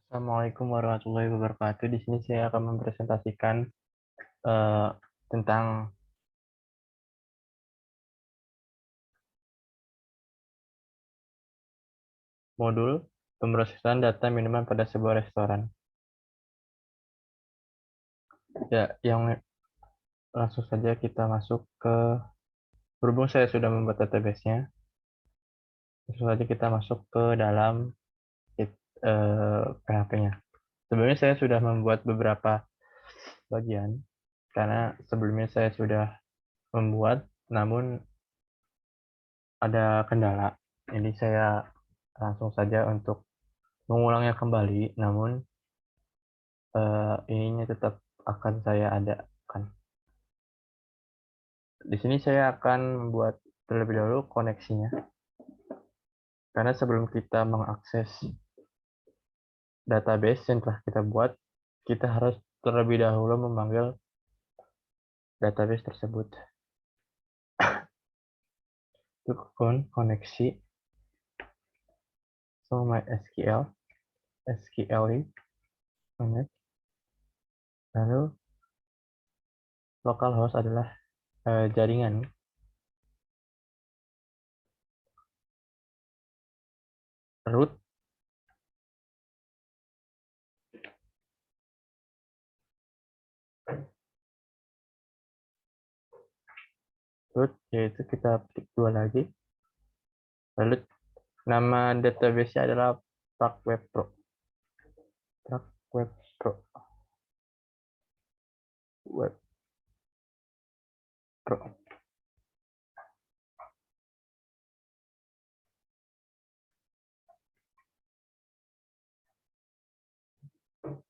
Assalamualaikum warahmatullahi wabarakatuh. Di sini saya akan mempresentasikan eh, tentang modul pemrosesan data minuman pada sebuah restoran. Ya, yang langsung saja kita masuk ke berhubung saya sudah membuat database-nya, langsung saja kita masuk ke dalam PHP-nya. Sebelumnya saya sudah membuat beberapa bagian karena sebelumnya saya sudah membuat, namun ada kendala. Jadi saya langsung saja untuk mengulangnya kembali, namun ininya tetap akan saya adakan. Di sini saya akan membuat terlebih dahulu koneksinya, karena sebelum kita mengakses database yang telah kita buat, kita harus terlebih dahulu memanggil database tersebut. Untuk koneksi, so MySQL, SQLi, connect, lalu localhost adalah jaringan, root yaitu kita ketik dua lagi, lalu nama database-nya adalah PragWebPro. PragWebPro.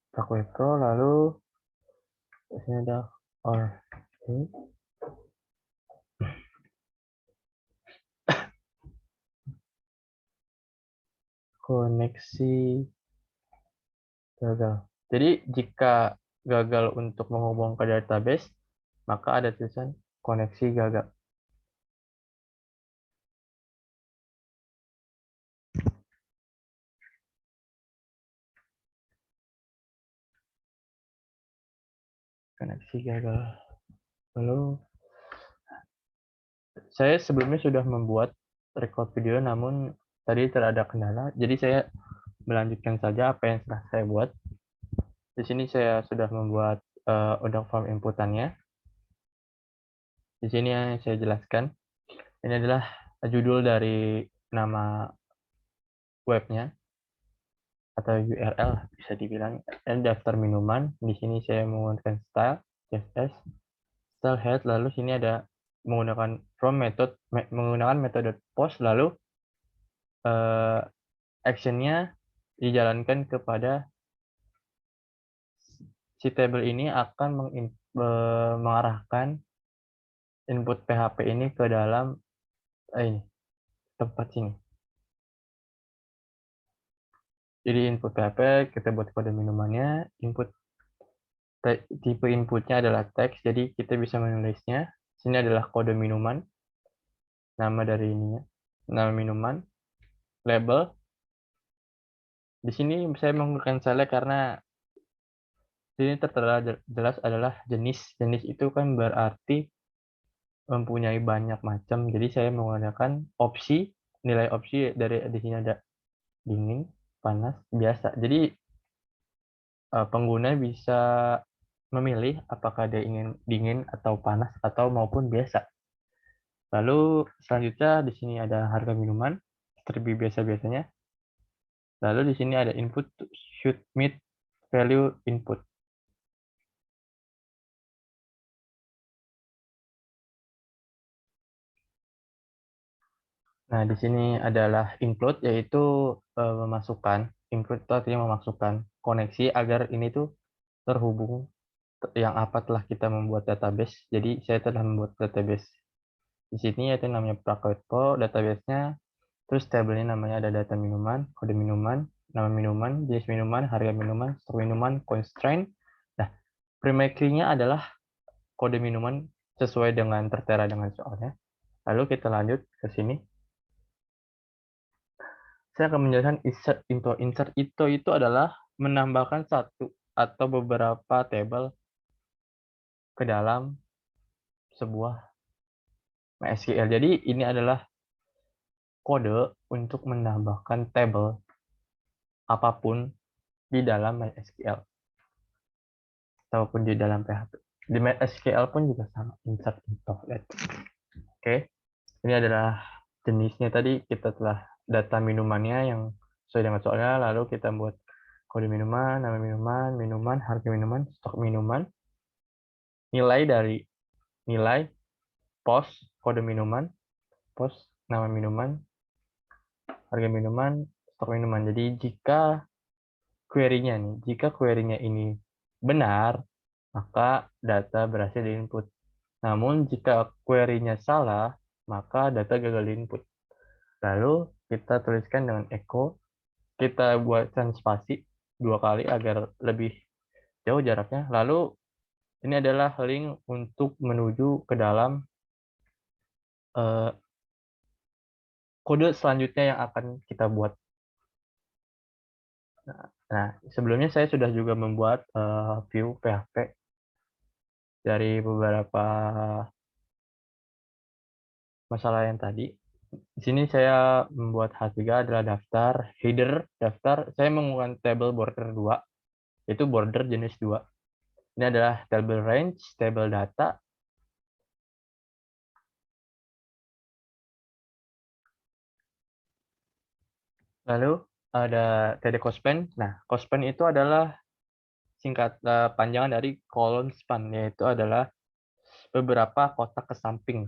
PragWebPro, lalu di sini ada koneksi gagal. Jadi jika gagal untuk menghubung ke database, maka ada tulisan koneksi gagal. Koneksi gagal. Lalu saya sebelumnya sudah membuat record video, namun tadi terada kendala. Jadi saya melanjutkan saja apa yang telah saya buat. Di sini saya sudah membuat untuk form inputannya. Di sini yang saya jelaskan, ini adalah judul dari nama webnya atau URL bisa dibilang. Dan daftar minuman. Di sini saya menggunakan style CSS, style head, lalu sini ada menggunakan from method menggunakan metode post, lalu actionnya dijalankan kepada si table ini akan mengarahkan input PHP ini ke dalam ini tempat sini. Jadi input PHP kita buat kode minumannya, tipe inputnya adalah teks, jadi kita bisa menulisnya. Sini adalah kode minuman, nama dari ininya, nama minuman, label. Di sini saya menggunakan select karena di sini tertera jelas adalah jenis. Jenis itu kan berarti mempunyai banyak macam. Jadi saya menggunakan opsi, nilai opsi dari di sini ada dingin, panas, biasa. Jadi pengguna bisa memilih apakah dia ingin dingin atau panas atau maupun biasa. Lalu selanjutnya di sini ada harga minuman seperti biasa-biasanya. Lalu di sini ada input should meet value input. Nah, di sini adalah include, yaitu memasukkan. Include itu artinya memasukkan koneksi agar ini tuh terhubung yang apa telah kita membuat database. Jadi saya telah membuat database di sini, yaitu namanya PragWebPro, database-nya. Terus tabelnya namanya ada data minuman, kode minuman, nama minuman, jenis minuman, harga minuman, stok minuman, constraint. Nah, primary key-nya adalah kode minuman sesuai dengan tertera dengan soalnya. Lalu kita lanjut ke sini. Saya akan menjelaskan insert into. Insert into itu adalah menambahkan satu atau beberapa tabel ke dalam sebuah MySQL. Jadi ini adalah kode untuk menambahkan tabel apapun di dalam MySQL ataupun di dalam PHP. Di MySQL pun juga sama, insert into. Oke, ini adalah jenisnya tadi kita telah data minumannya yang sesuai dengan soalnya, lalu kita buat kode minuman, nama minuman, minuman, harga minuman, stok minuman, nilai pos, kode minuman, pos, nama minuman, harga minuman, stok minuman. Jadi jika query-nya ini benar, maka data berhasil diinput. Namun jika query-nya salah, maka data gagal diinput. Lalu kita tuliskan dengan echo, kita buatkan spasi 2 kali agar lebih jauh jaraknya. Lalu ini adalah link untuk menuju ke dalam kode selanjutnya yang akan kita buat. Nah, sebelumnya saya sudah juga membuat view PHP dari beberapa masalah yang tadi. Di sini saya membuat H3 adalah daftar, header, daftar. Saya menggunakan table border 2, yaitu border jenis 2. Ini adalah table range, table data. Lalu ada TD Cospan. Nah, Cospan itu adalah panjangan dari colon span, yaitu adalah beberapa kotak ke samping.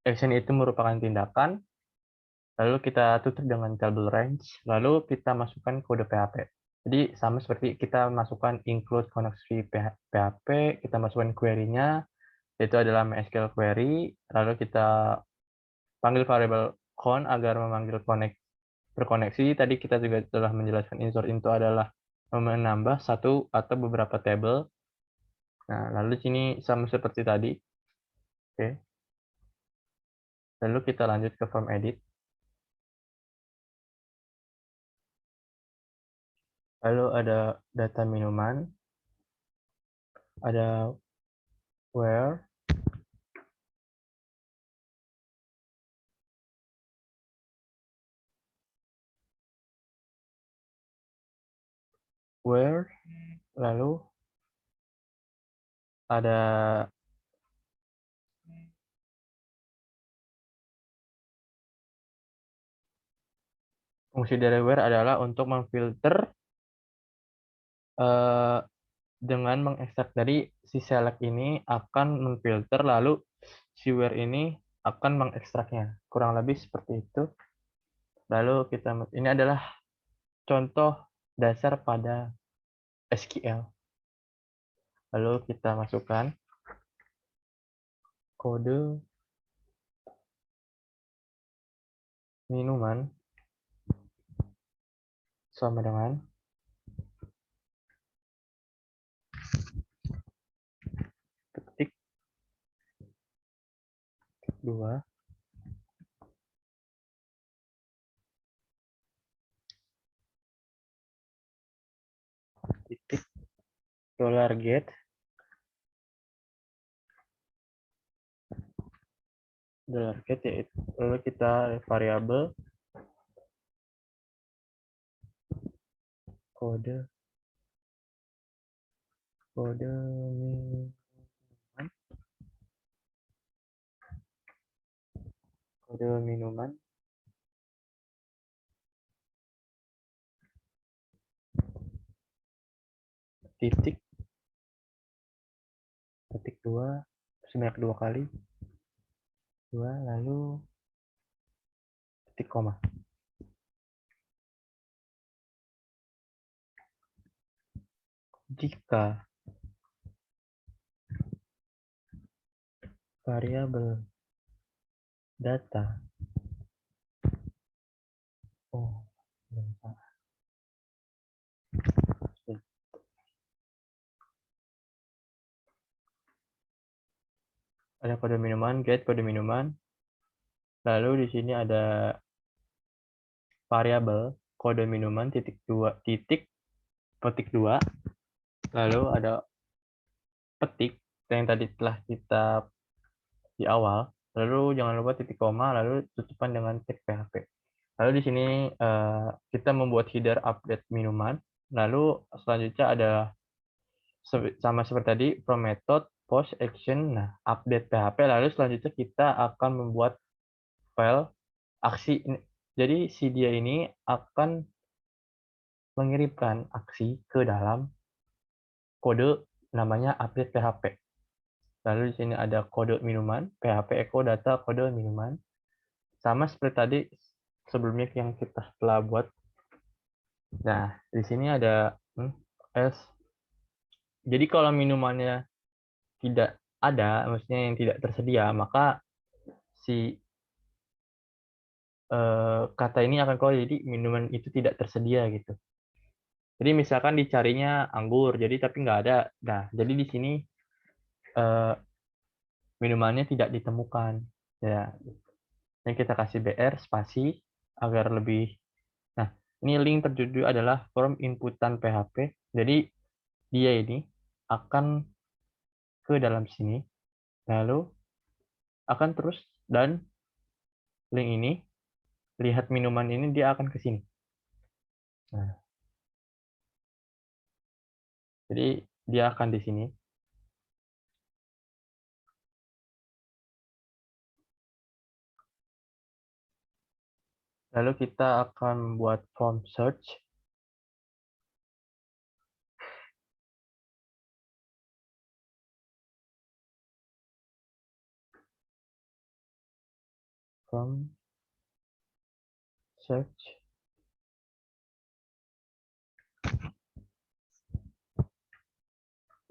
Action itu merupakan tindakan, lalu kita tutup dengan table range, lalu kita masukkan kode PHP. Jadi sama seperti kita masukkan include koneksi PHP, kita masukkan query-nya, yaitu adalah MySQL query, lalu kita panggil variable con agar memanggil berkoneksi. Tadi kita juga telah menjelaskan insert into adalah menambah satu atau beberapa table. Nah, lalu sini sama seperti tadi. Oke. Lalu kita lanjut ke form edit. Lalu ada data minuman, ada where, lalu ada fungsi dari where adalah untuk memfilter dengan mengekstrak dari si select ini akan memfilter, lalu si where ini akan mengekstraknya. Kurang lebih seperti itu. Lalu ini adalah contoh dasar pada SQL. Lalu kita masukkan kode minuman sama dengan ketik 2 titik $get yaitu lalu kita variabel kode minuman titik 2 sebanyak 2 kali 2 lalu titik koma. Jika variabel data ada kode minuman, get kode minuman. Lalu di sini ada variabel kode minuman titik 2 titik petik 2, lalu ada petik yang tadi telah kita di awal, lalu jangan lupa titik koma, lalu tutupan dengan tag PHP. Lalu di sini kita membuat header update minuman, lalu selanjutnya ada sama seperti tadi, from method, post action, nah update PHP, lalu selanjutnya kita akan membuat file aksi. Jadi si dia ini akan mengirimkan aksi ke dalam kode namanya update PHP. Lalu di sini ada kode minuman, PHP echo data kode minuman. Sama seperti tadi sebelumnya yang kita telah buat. Nah, di sini ada S. Jadi kalau minumannya tidak ada, maksudnya yang tidak tersedia, maka si kata ini akan keluar jadi minuman itu tidak tersedia gitu. Jadi misalkan dicarinya anggur, jadi tapi nggak ada. Nah, jadi di sini minumannya tidak ditemukan. Ya, yang kita kasih BR spasi agar lebih. Nah, ini link tertuju adalah form inputan PHP. Jadi dia ini akan ke dalam sini, lalu akan terus dan link ini lihat minuman ini dia akan ke sini. Nah, jadi dia akan di sini. Lalu kita akan membuat form search. Form search.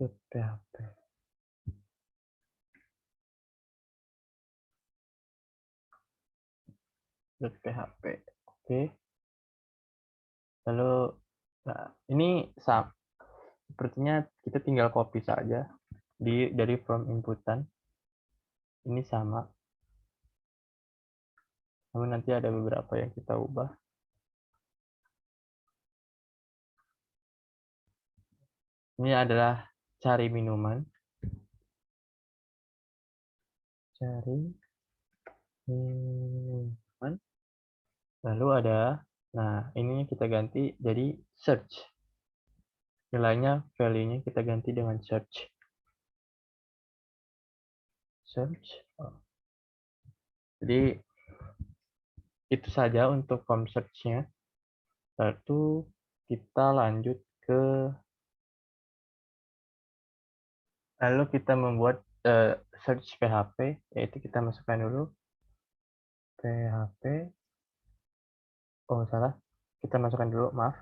PHP. .php. Oke. Lalu, nah, ini sepertinya kita tinggal copy saja dari form inputan. Ini sama. Namun nanti ada beberapa yang kita ubah. Ini adalah cari minuman. Cari minuman. Lalu ada, nah ini kita ganti jadi search. Nilainya, value-nya kita ganti dengan search. Search. Jadi itu saja untuk form search-nya. Lalu kita lanjut ke, lalu kita membuat search PHP, yaitu kita masukkan dulu PHP. Oh salah, kita masukkan dulu, maaf,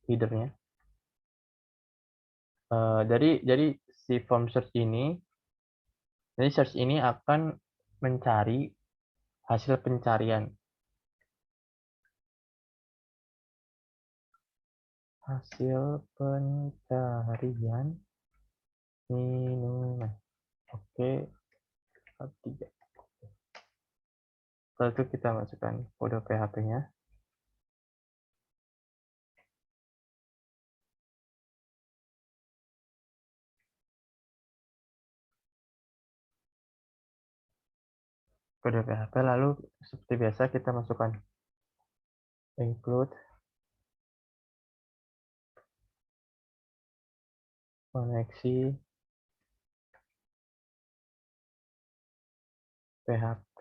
headernya. Jadi si form search ini, jadi search ini akan mencari hasil pencarian. Hasil pencarian minuman. Oke, 3. Setelah itu kita masukkan kode PHP-nya. Kode PHP, lalu seperti biasa kita masukkan include koneksi PHP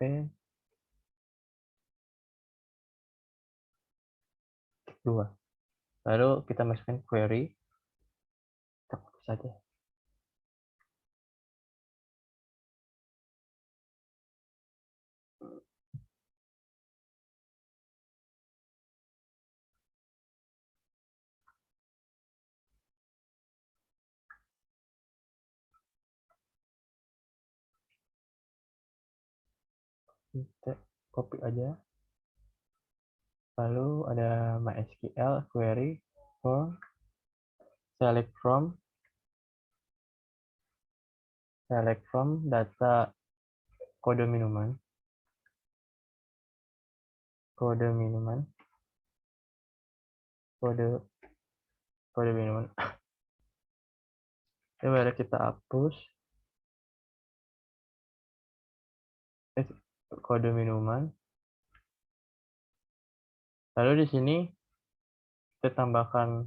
2. Lalu kita masukkan query. Kita copy saja. Kita copy aja. Lalu ada MySQL query for select from data kode minuman. Kode kode minuman. Coba kita hapus kode minuman. Lalu di sini kita tambahkan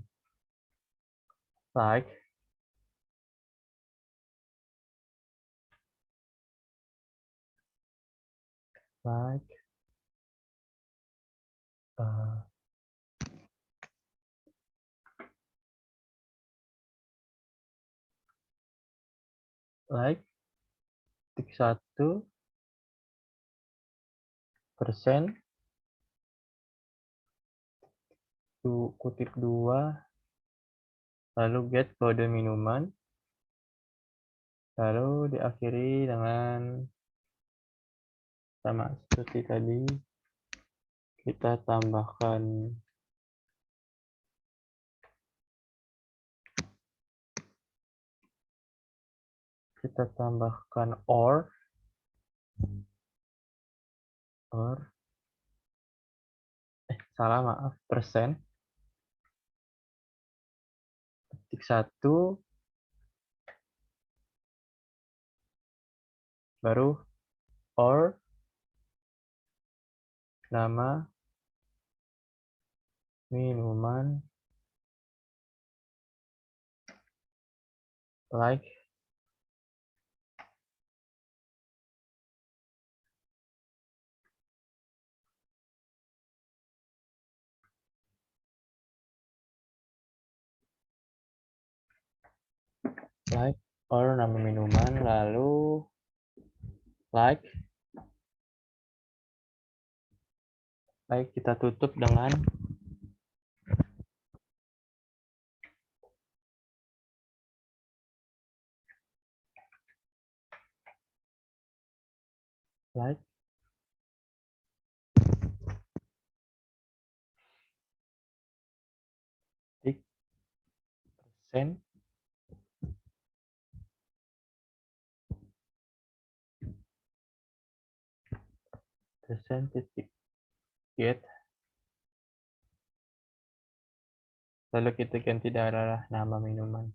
like, uh, like titik 1%, kutip 2, lalu get kode minuman, lalu diakhiri dengan sama seperti tadi, kita tambahkan or salah maaf, persen, ketik 1, baru or nama minuman, like or nama minuman, lalu like kita tutup dengan like titik persen titik get, lalu kita ganti adalah nama minuman.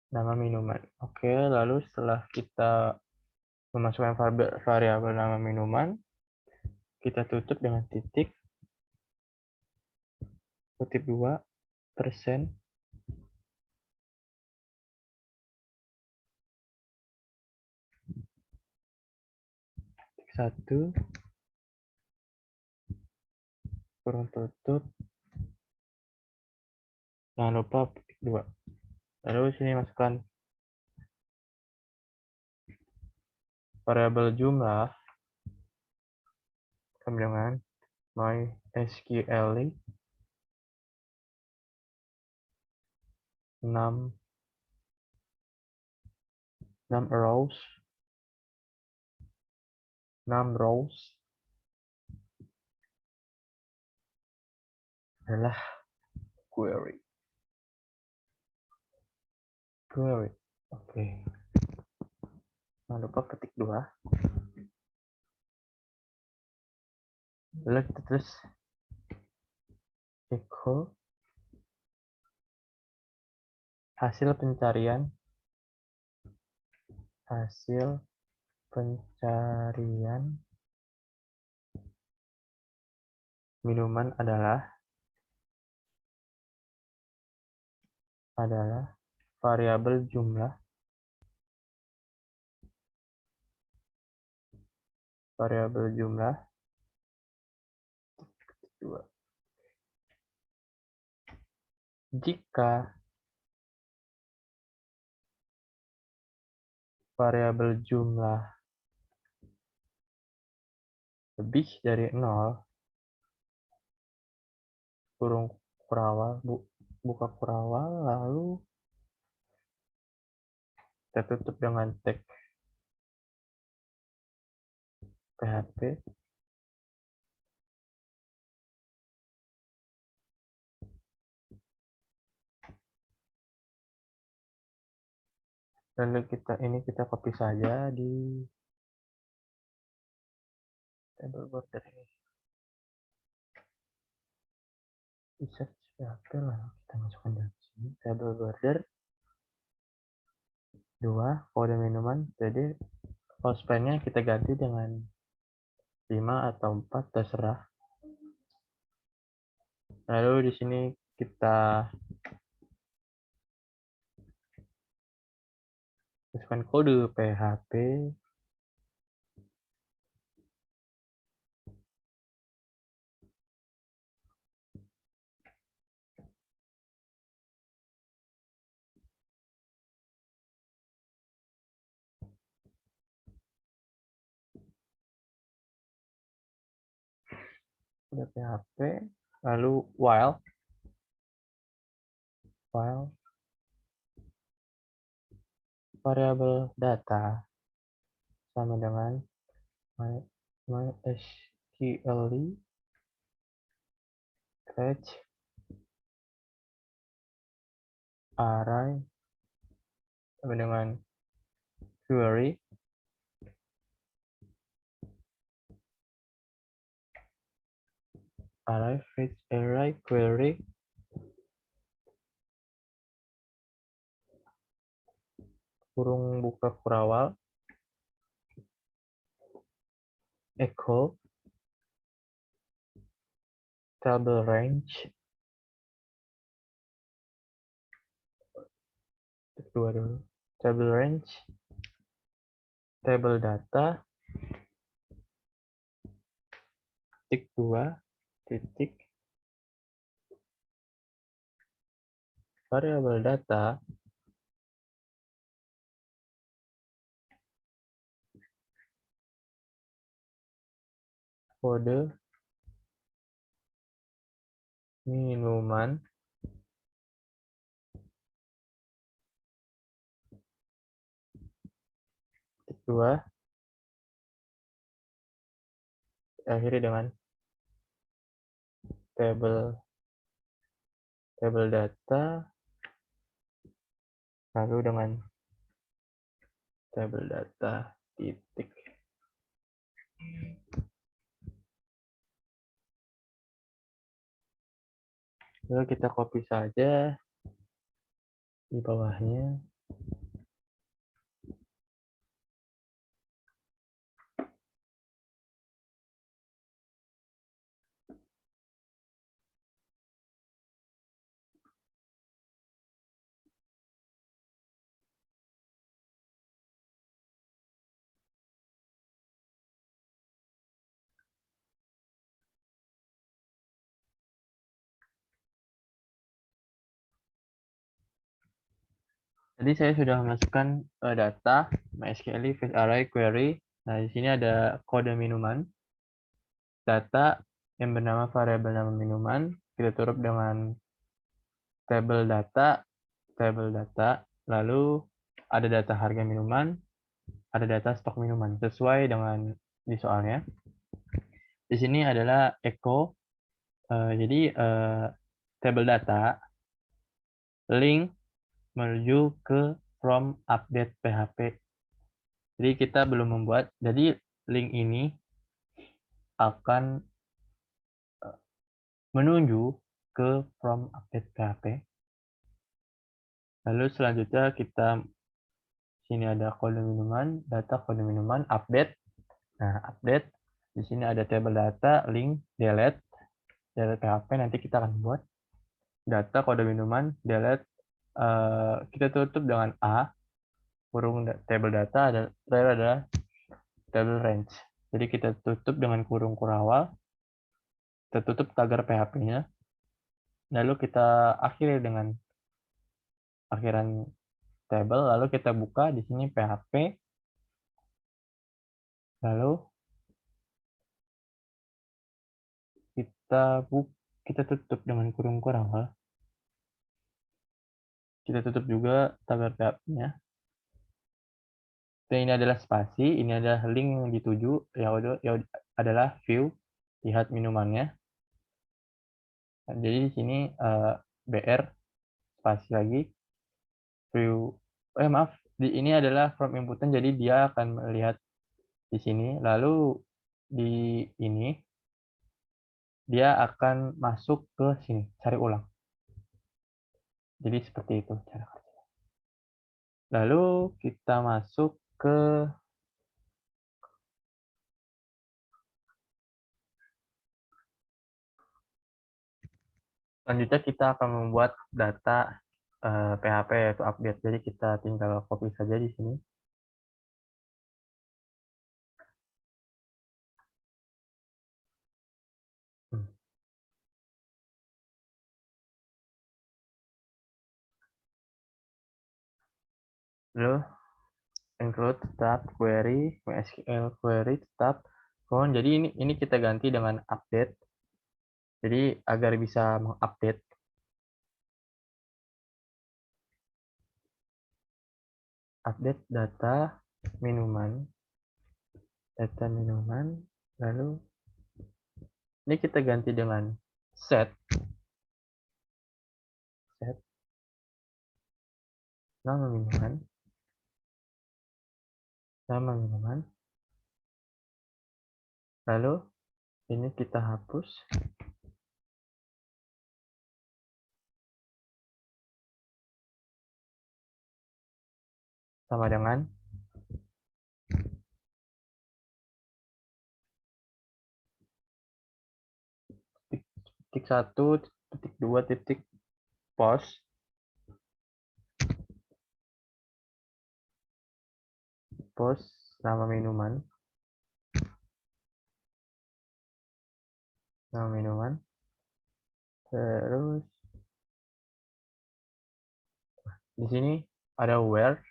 Nama minuman. Oke, lalu setelah kita memasukkan variabel nama minuman, kita tutup dengan titik, kutip 2, persen, titik 1, kurung tutup, jangan lupa titik 2. Lalu sini masukkan variabel jumlah dengan MySQL 6 rows adalah query. Oke. Jangan lupa ketik 2. Lalu kita terus echo hasil pencarian minuman adalah variabel jumlah dua. Jika variabel jumlah lebih dari 0, kurung kurawal, buka kurawal, lalu kita tutup dengan tag PHP, lalu kita copy saja di table border ini. Bisa PHP lah kita masukkan dalam sini. Table border 2 kode minuman. Jadi hostpath-nya kita ganti dengan 5 atau 4 terserah. Lalu di sini kita masukkan kode PHP. Kode PHP. Lalu while variabel data sama dengan MySQL fetch array sama dengan query array fetch array query kurung buka kurawal echo table range kedua dulu table range table data titik 2 titik variabel data kode minuman titik 2 akhiri dengan table data lalu dengan table data titik. Lalu kita copy saja di bawahnya. Jadi saya sudah memasukkan data MySQL fetch array query. Nah, di sini ada kode minuman, data yang bernama variabel nama minuman, kita tutup dengan table data, lalu ada data harga minuman, ada data stok minuman sesuai dengan di soalnya. Di sini adalah echo, jadi table data link menuju ke from update PHP. Jadi kita belum membuat, jadi link ini akan menuju ke from update PHP. Lalu selanjutnya kita sini ada kode minuman, data kode minuman, update. Nah, update di sini ada table data, link, delete PHP. Nanti kita akan buat data kode minuman, delete. Kita tutup dengan A, kurung table data, ada table range. Jadi kita tutup dengan kurung kurawal, kita tutup tagar PHP-nya, lalu kita akhiri dengan akhiran table, lalu kita buka di sini PHP, lalu kita tutup dengan kurung kurawal, kita tutup juga tagar PHP-nya. Dan ini adalah spasi, ini adalah link yang dituju, yang adalah view, lihat minumannya. Jadi di sini BR spasi lagi, view, maaf, ini adalah from inputan, jadi dia akan melihat di sini. Lalu di ini, dia akan masuk ke sini, cari ulang. Jadi seperti itu cara kerja. Lalu kita masuk ke selanjutnya kita akan membuat data PHP yaitu update. Jadi kita tinggal copy saja di sini. Lalu include tab query MySQL query tab phone. Jadi ini kita ganti dengan update. Jadi agar bisa mengupdate data minuman, lalu ini kita ganti dengan set nama minuman, lalu ini kita hapus, sama dengan titik 1, titik 2, titik post nama minuman, terus di sini ada where,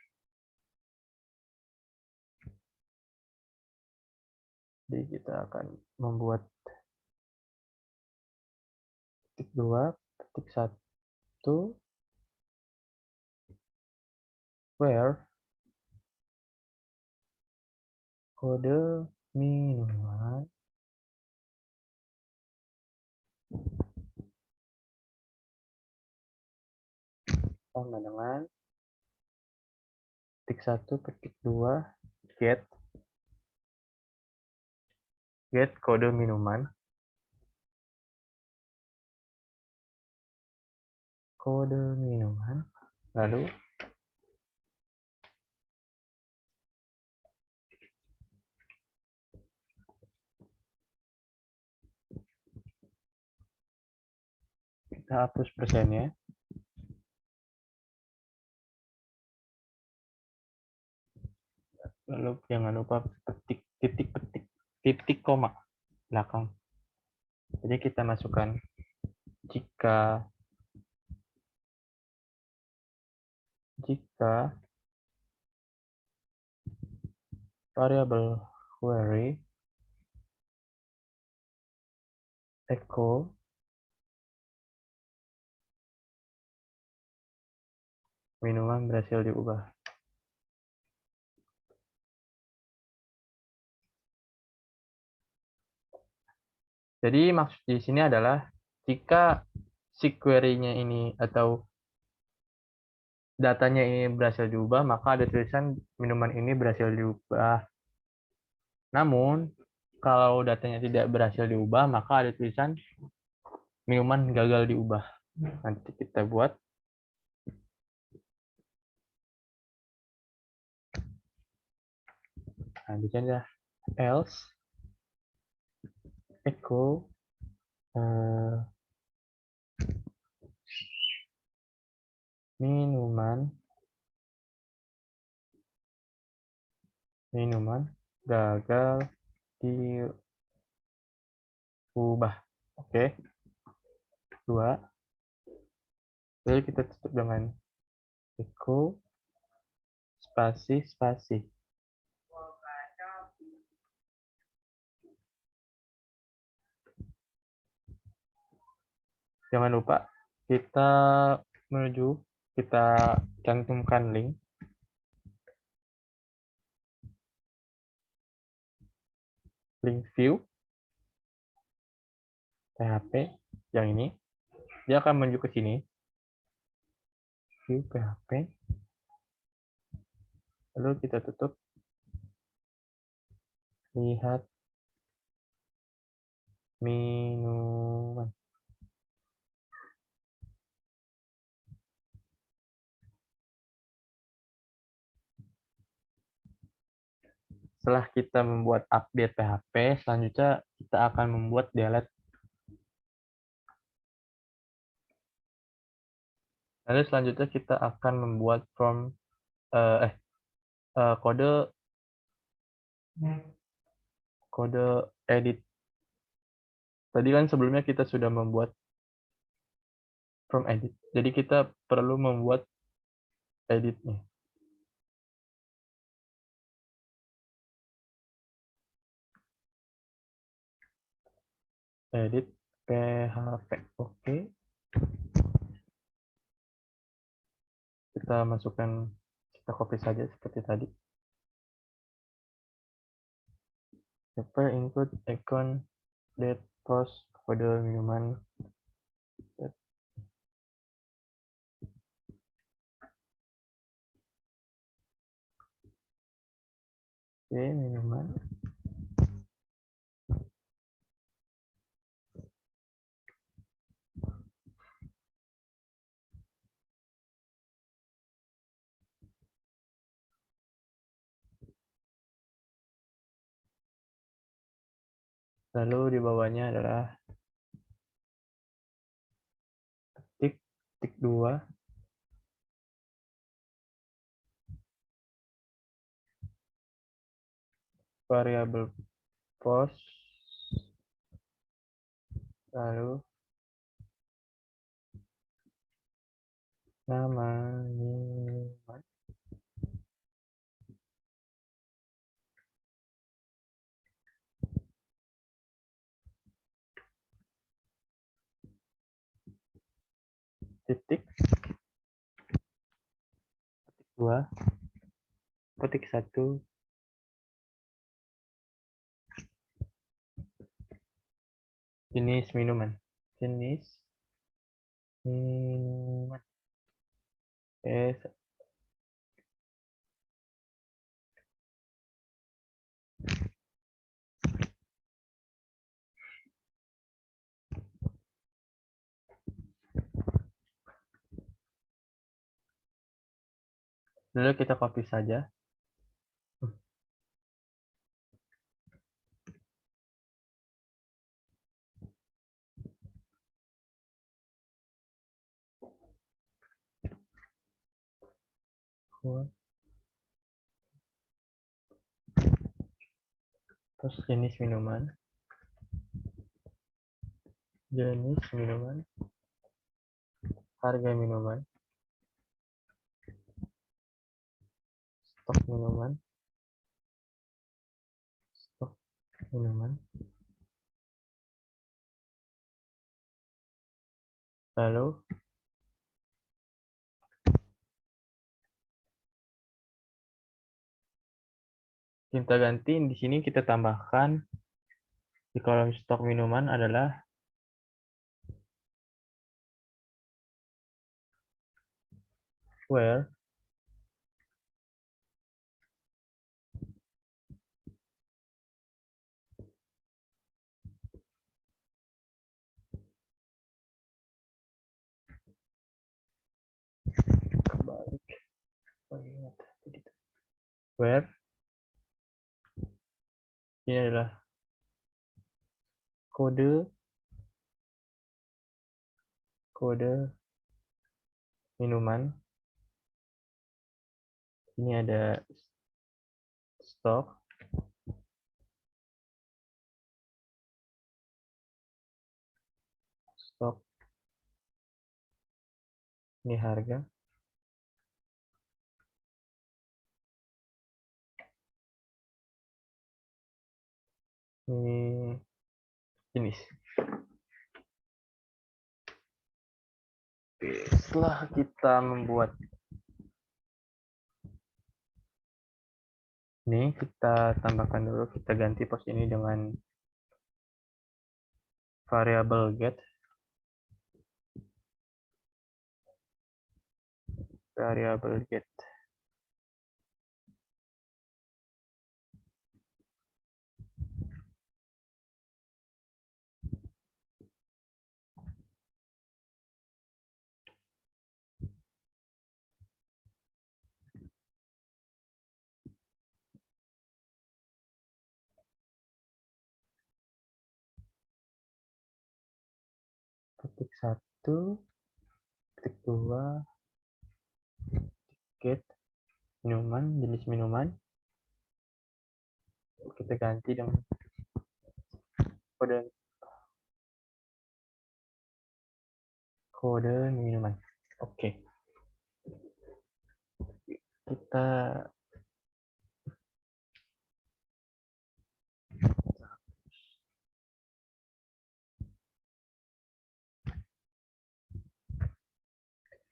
jadi kita akan membuat titik 2, titik 1, where kode minuman sama dengan titik 1, titik 2, get kode minuman, lalu kita hapus persennya, lalu jangan lupa titik koma belakang. Jadi kita masukkan jika variabel query echo minuman berhasil diubah. Jadi maksud di sini adalah jika si query-nya ini atau datanya ini berhasil diubah, maka ada tulisan minuman ini berhasil diubah. Namun, kalau datanya tidak berhasil diubah, maka ada tulisan minuman gagal diubah. Nanti kita buat. Nah, di sini adalah else echo minuman gagal diubah. Oke. 2. Lalu kita tutup dengan echo spasi. Jangan lupa kita cantumkan link view PHP yang ini. Dia akan menuju ke sini. View PHP. Lalu kita tutup. Lihat minuman. Setelah kita membuat update PHP, selanjutnya kita akan membuat delete. Lalu selanjutnya kita akan membuat kode edit. Tadi kan sebelumnya kita sudah membuat from edit. Jadi kita perlu membuat editnya. Edit PHP. Oke. Kita masukkan, kita copy saja seperti tadi. Prepare include icon date post kode minuman. Oke, minuman. Lalu di bawahnya adalah tik 2 variabel post, lalu nama minuman. Titik 2 titik 1 jenis minuman. Jenis minuman. Oke, lalu kita copy saja. Terus jenis minuman, harga minuman, stok minuman, lalu kita ganti di sini, kita tambahkan di kolom stok minuman adalah where kebalik, where ini adalah kode minuman. Ini ada stok, ini harga, ini jenis. Setelah kita membuat ini, kita tambahkan dulu, kita ganti post ini dengan variabel get, titik 1, titik 2, get minuman, jenis minuman. Kita ganti dengan kode minuman. Oke. Kita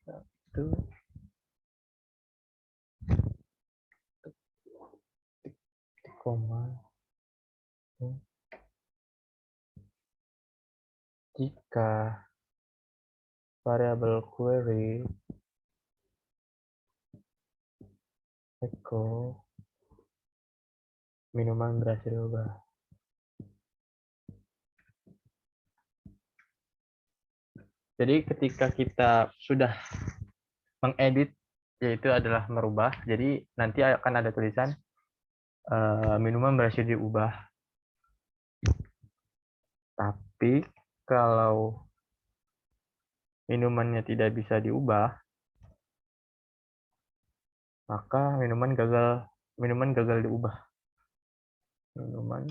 satu koma jika variabel query echo minuman berhasil diubah. Jadi ketika kita sudah mengedit, yaitu adalah merubah, jadi nanti akan ada tulisan minuman berhasil diubah. Tapi kalau minumannya tidak bisa diubah, maka minuman gagal diubah. Minuman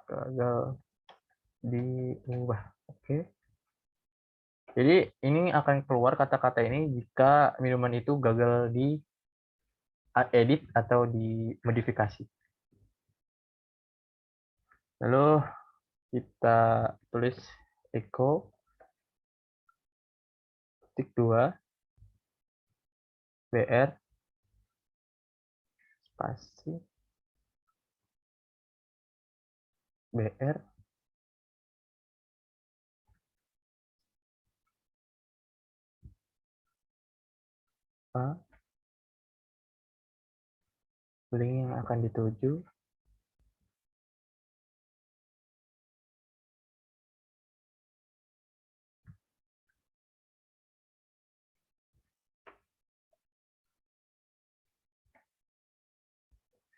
gagal diubah. Oke. Jadi ini akan keluar kata-kata ini jika minuman itu gagal di edit atau dimodifikasi. Lalu kita tulis echo titik 2 br spasi br a link yang akan dituju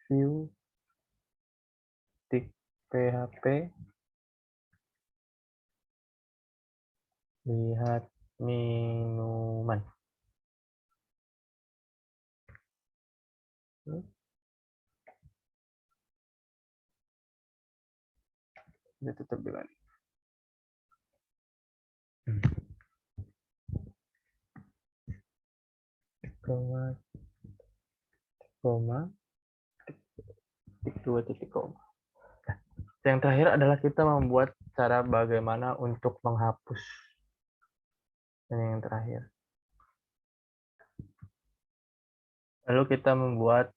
view titik php lihat minuman. Kita tutup dengan koma titik 2 titik koma. Nah, yang terakhir adalah kita membuat cara bagaimana untuk menghapus. Dan yang terakhir. Lalu kita membuat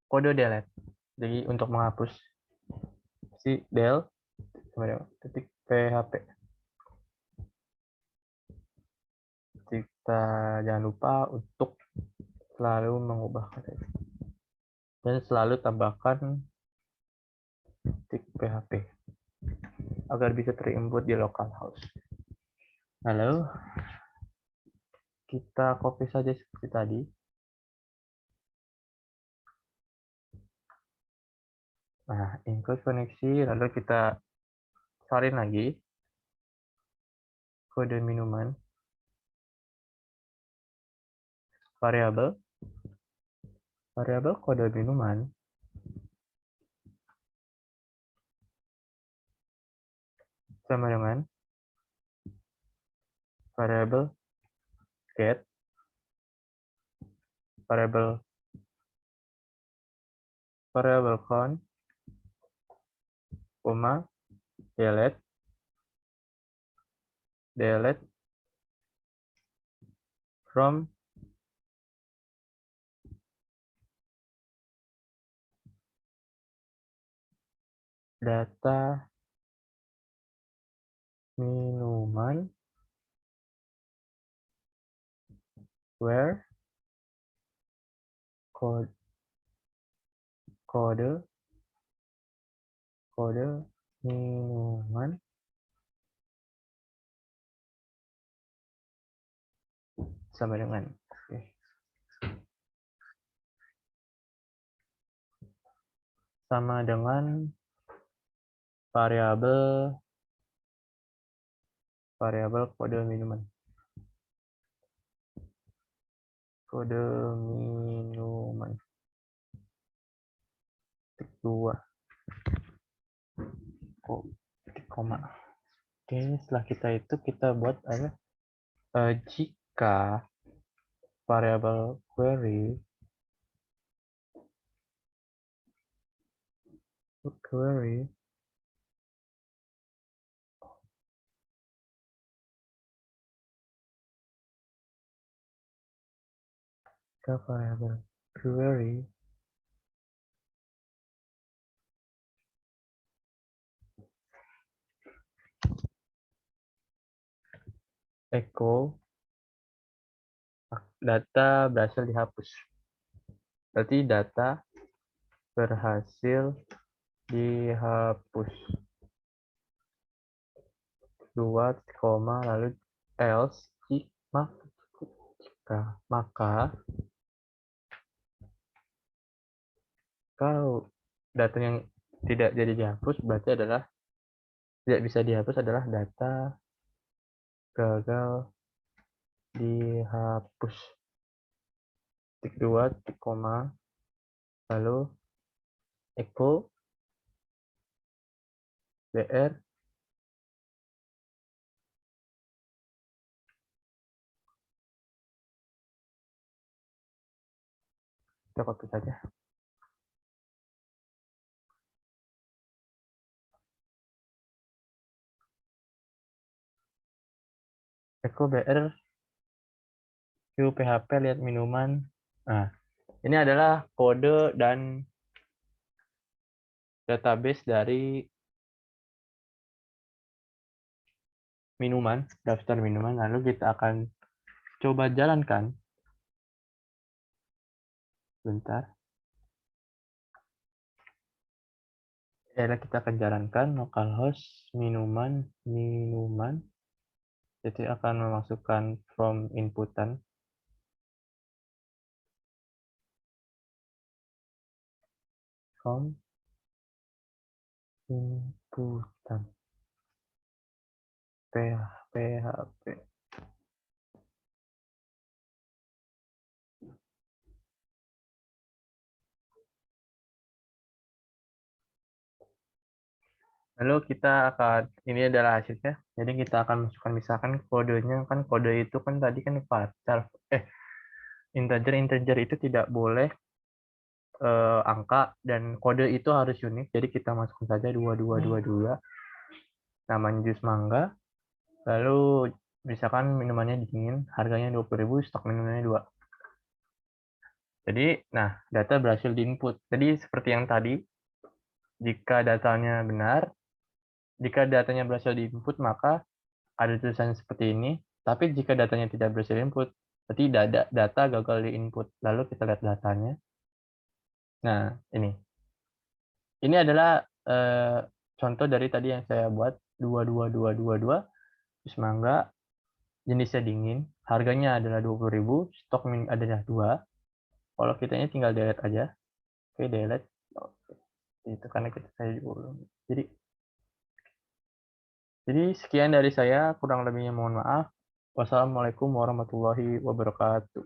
kode delete. Jadi untuk menghapus si del titik php. Kita jangan lupa untuk selalu mengubah kata itu. Dan selalu tambahkan titik php agar bisa terinput di localhost. Lalu kita copy saja seperti tadi. Nah, include koneksi, lalu kita salin lagi kode minuman, variabel kode minuman sama dengan variabel get, variabel count, koma, delete from data minuman where kode minuman sama dengan variabel kode minuman. Kode minuman. Titik 2. Koma. Oke, setelah kita buat apa? Jika variabel query echo data berhasil dihapus. Berarti data berhasil dihapus. 2, lalu else maka kalau data yang tidak jadi dihapus berarti tidak bisa dihapus adalah data gagal dihapus. Titik 2, lalu echo br kita copy saja. Echo br php lihat minuman. Nah, ini adalah kode dan database dari minuman, daftar minuman. Lalu kita akan coba jalankan. Bentar. Ya, kita akan jalankan localhost minuman. Jadi akan memasukkan from inputan. From inputan. PHP. Lalu kita akan, ini adalah hasilnya. Jadi kita akan masukkan misalkan kodenya, kan kode itu kan tadi kan varchar. Integer itu tidak boleh angka dan kode itu harus unik. Jadi kita masukkan saja 2222. Namanya jus mangga. Lalu misalkan minumannya dingin, harganya 20.000, stok minumannya 2. Jadi, nah, data berhasil diinput. Jadi seperti yang tadi, jika datanya benar, jika datanya berhasil diinput, maka ada tulisan seperti ini. Tapi jika datanya tidak berhasil diinput, berarti data gagal diinput. Lalu kita lihat datanya. Nah, ini. Ini adalah contoh dari tadi yang saya buat, 22222, jus mangga, jenisnya dingin, harganya adalah 20.000, stok adalah 2. Kalau kita ini tinggal delete aja. Oke, delete. Itu karena saya dulu. Jadi sekian dari saya, kurang lebihnya mohon maaf. Wassalamualaikum warahmatullahi wabarakatuh.